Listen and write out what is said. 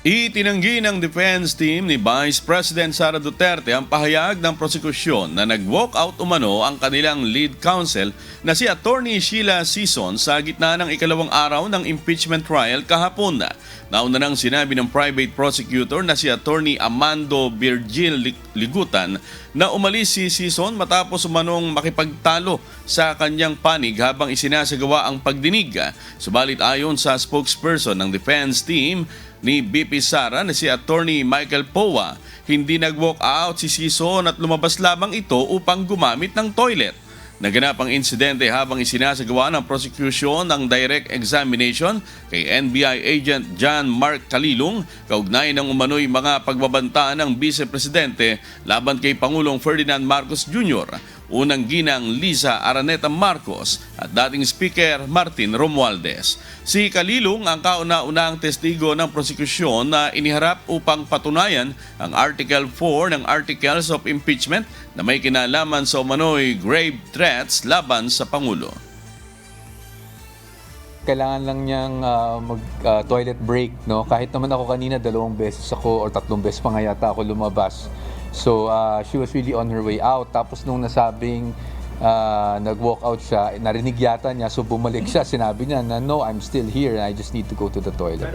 Itinanggi ng defense team ni Vice President Sara Duterte ang pahayag ng prosekusyon na nag-walk out umano ang kanilang lead counsel na si Attorney Sheila Sison sa gitna ng ikalawang araw ng impeachment trial kahapon. Nauna nang sinabi ng private prosecutor na si Attorney Amando Virgil Ligutan na umalis si Sison matapos umanong makipagtalo sa kanyang panig habang isinasagawa ang pagdinig. Subalit ayon sa spokesperson ng defense team ni BP Sara na si Attorney Michael Powa, hindi nag-walk out si Sison at lumabas lamang ito upang gumamit ng toilet. Naganap ang insidente habang isinasagawa ng prosecution ng direct examination kay NBI agent John Mark Calilong kaugnay ng umano'y mga pagbabanta ng Vice Presidente laban kay Pangulong Ferdinand Marcos Jr., unang ginang Liza Araneta Marcos at dating Speaker Martin Romualdez. Si Calilong ang kauna-unahang testigo ng prosekusyon na iniharap upang patunayan ang Article 4 ng Articles of Impeachment na may kinalaman sa umano'y grave threats laban sa Pangulo. Kailangan lang niyang mag-toilet break, no? Kahit naman ako kanina 2 beses ako or 3 beses pa nga yata ako lumabas. So she was really on her way out. Tapos nung nasabing nag-walk out siya, narinig yata niya, so bumalik siya. Sinabi niya na, no, I'm still here and I just need to go to the toilet.